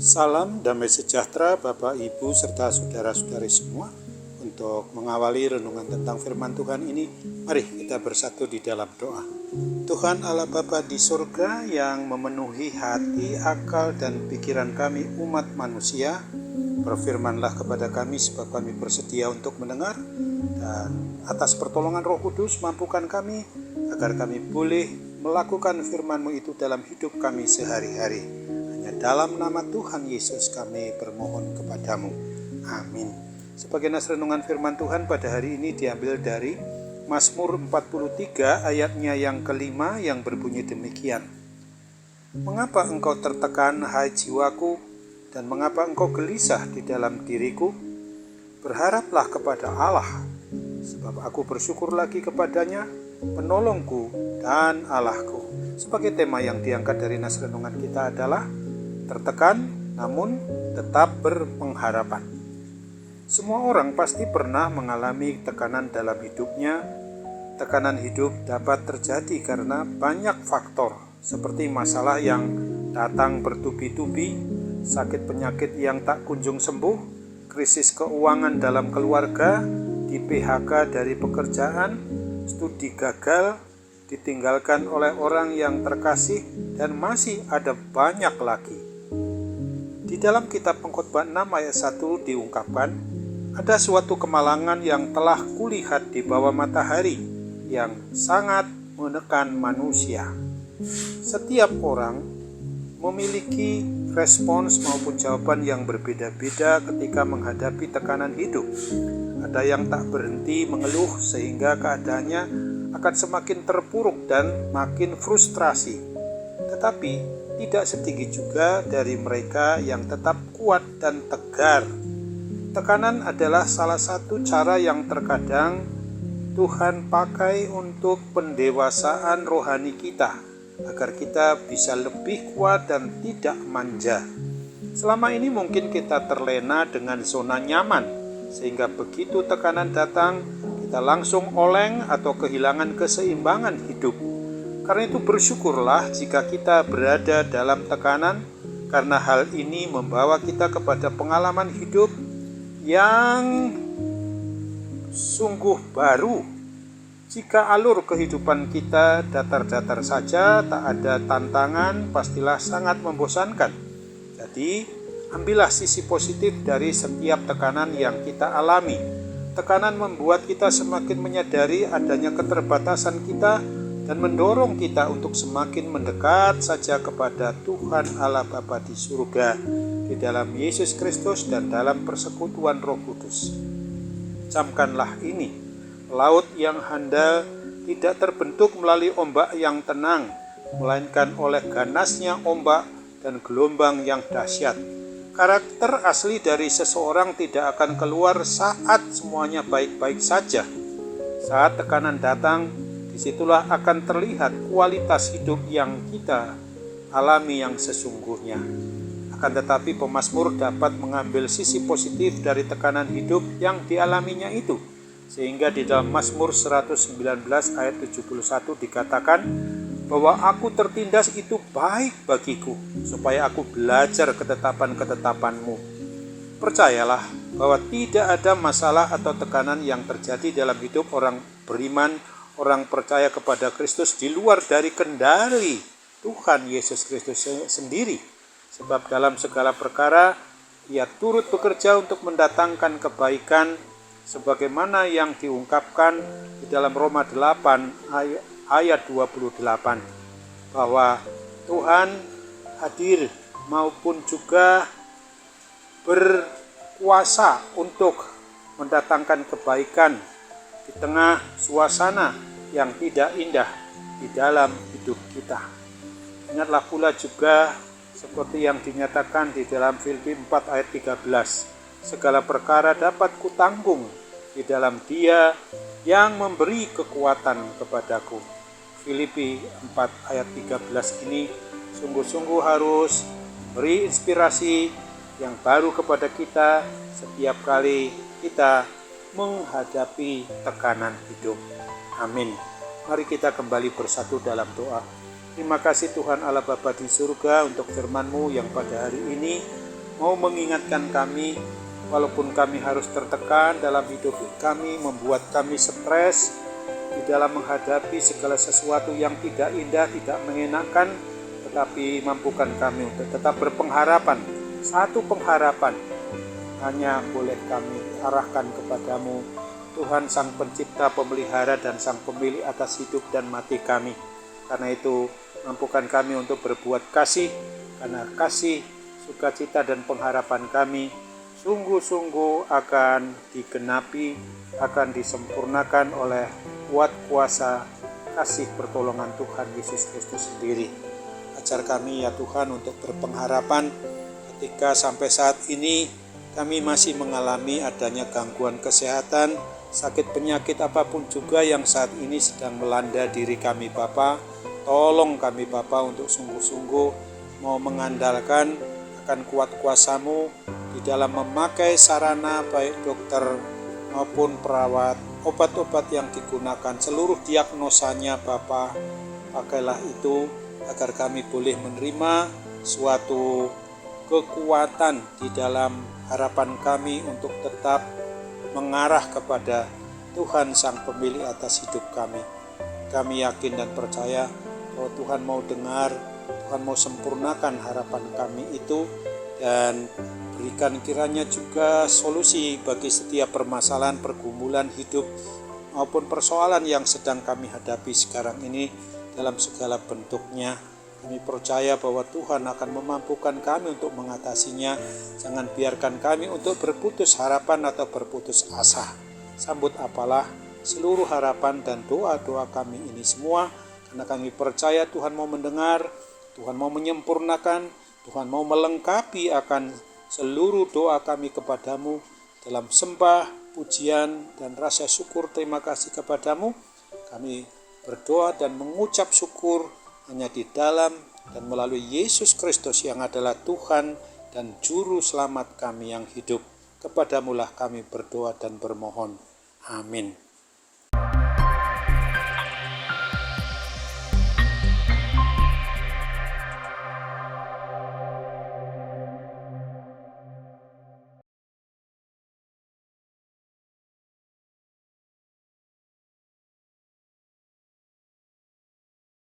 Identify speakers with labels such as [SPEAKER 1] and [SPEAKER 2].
[SPEAKER 1] Salam damai sejahtera Bapak, Ibu, serta saudara-saudari semua. Untuk mengawali renungan tentang firman Tuhan ini, mari kita bersatu di dalam doa. Tuhan Allah Bapa di surga yang memenuhi hati, akal, dan pikiran kami umat manusia, berfirmanlah kepada kami sebab kami bersedia untuk mendengar, dan atas pertolongan Roh Kudus mampukan kami agar kami boleh melakukan firman-Mu itu dalam hidup kami sehari-hari. Dalam nama Tuhan Yesus kami bermohon kepadamu. Amin. Sebagai nas renungan firman Tuhan pada hari ini diambil dari Mazmur 43 ayatnya yang kelima yang berbunyi demikian. Mengapa engkau tertekan hai jiwaku, dan mengapa engkau gelisah di dalam diriku? Berharaplah kepada Allah, sebab aku bersyukur lagi kepadanya, penolongku dan Allahku. Sebagai tema yang diangkat dari nas renungan kita adalah tertekan namun tetap berpengharapan. Semua orang pasti pernah mengalami tekanan dalam hidupnya. Tekanan hidup dapat terjadi karena banyak faktor, seperti masalah yang datang bertubi-tubi, sakit penyakit yang tak kunjung sembuh, krisis keuangan dalam keluarga, di PHK dari pekerjaan, studi gagal, ditinggalkan oleh orang yang terkasih, dan masih ada banyak lagi. Di dalam kitab Pengkhotbah 6 ayat 1 diungkapkan, ada suatu kemalangan yang telah kulihat di bawah matahari yang sangat menekan manusia. Setiap orang memiliki respons maupun jawaban yang berbeda-beda ketika menghadapi tekanan hidup. Ada yang tak berhenti mengeluh sehingga keadaannya akan semakin terpuruk dan makin frustrasi. Tetapi tidak sedikit juga dari mereka yang tetap kuat dan tegar. Tekanan adalah salah satu cara yang terkadang Tuhan pakai untuk pendewasaan rohani kita, agar kita bisa lebih kuat dan tidak manja. Selama ini mungkin kita terlena dengan zona nyaman, sehingga begitu tekanan datang, kita langsung oleng atau kehilangan keseimbangan hidup. Karena itu bersyukurlah jika kita berada dalam tekanan, karena hal ini membawa kita kepada pengalaman hidup yang sungguh baru. Jika alur kehidupan kita datar-datar saja, tak ada tantangan, pastilah sangat membosankan. Jadi, ambillah sisi positif dari setiap tekanan yang kita alami. Tekanan membuat kita semakin menyadari adanya keterbatasan kita dan mendorong kita untuk semakin mendekat saja kepada Tuhan Allah Bapa di surga, di dalam Yesus Kristus dan dalam persekutuan Roh Kudus. Camkanlah ini, laut yang handal tidak terbentuk melalui ombak yang tenang, melainkan oleh ganasnya ombak dan gelombang yang dahsyat. Karakter asli dari seseorang tidak akan keluar saat semuanya baik-baik saja. Saat tekanan datang, disitulah akan terlihat kualitas hidup yang kita alami yang sesungguhnya. Akan tetapi pemazmur dapat mengambil sisi positif dari tekanan hidup yang dialaminya itu. Sehingga di dalam Mazmur 119 ayat 71 dikatakan bahwa aku tertindas itu baik bagiku, supaya aku belajar ketetapan-ketetapan-Mu. Percayalah bahwa tidak ada masalah atau tekanan yang terjadi dalam hidup orang beriman, orang percaya kepada Kristus di luar dari kendali Tuhan Yesus Kristus sendiri. Sebab dalam segala perkara Ia turut bekerja untuk mendatangkan kebaikan, sebagaimana yang diungkapkan di dalam Roma 8 ayat 28, bahwa Tuhan hadir maupun juga berkuasa untuk mendatangkan kebaikan di tengah suasana yang tidak indah di dalam hidup kita. Ingatlah pula juga seperti yang dinyatakan di dalam Filipi 4 ayat 13, segala perkara dapat kutanggung di dalam Dia yang memberi kekuatan kepadaku. Filipi 4 ayat 13 ini sungguh-sungguh harus beri inspirasi yang baru kepada kita setiap kali kita menghadapi tekanan hidup. Amin. Mari kita kembali bersatu dalam doa. Terima kasih Tuhan Allah Bapa di surga untuk firman-Mu yang pada hari ini mau mengingatkan kami, walaupun kami harus tertekan dalam hidup kami, membuat kami stres di dalam menghadapi segala sesuatu yang tidak indah, tidak mengenakan, tetapi mampukan kami untuk tetap berpengharapan. Satu pengharapan hanya boleh kami arahkan kepadamu, Tuhan Sang Pencipta, Pemelihara, dan Sang Pemilik atas hidup dan mati kami. Karena itu, mampukan kami untuk berbuat kasih, karena kasih, sukacita, dan pengharapan kami sungguh-sungguh akan digenapi, akan disempurnakan oleh kuat kuasa kasih pertolongan Tuhan Yesus Kristus sendiri. Ajar kami ya Tuhan untuk berpengharapan ketika sampai saat ini kami masih mengalami adanya gangguan kesehatan, sakit penyakit apapun juga yang saat ini sedang melanda diri kami Bapa. Tolong kami Bapa untuk sungguh-sungguh mau mengandalkan akan kuat kuasa-Mu di dalam memakai sarana baik dokter maupun perawat, obat-obat yang digunakan, seluruh diagnosanya Bapa. Pakailah itu agar kami boleh menerima suatu kekuatan di dalam harapan kami untuk tetap mengarah kepada Tuhan Sang Pemilik atas hidup kami. Kami yakin dan percaya bahwa Tuhan mau dengar, Tuhan mau sempurnakan harapan kami itu, dan berikan kiranya juga solusi bagi setiap permasalahan, pergumulan hidup maupun persoalan yang sedang kami hadapi sekarang ini dalam segala bentuknya. Kami percaya bahwa Tuhan akan memampukan kami untuk mengatasinya. Jangan biarkan kami untuk berputus harapan atau berputus asa. Sambut apalah seluruh harapan dan doa-doa kami ini semua, karena kami percaya Tuhan mau mendengar, Tuhan mau menyempurnakan, Tuhan mau melengkapi akan seluruh doa kami kepadamu dalam sembah, pujian, dan rasa syukur terima kasih kepadamu. Kami berdoa dan mengucap syukur hanya di dalam dan melalui Yesus Kristus yang adalah Tuhan dan Juru Selamat kami yang hidup. Kepadamulah kami berdoa dan bermohon. Amin.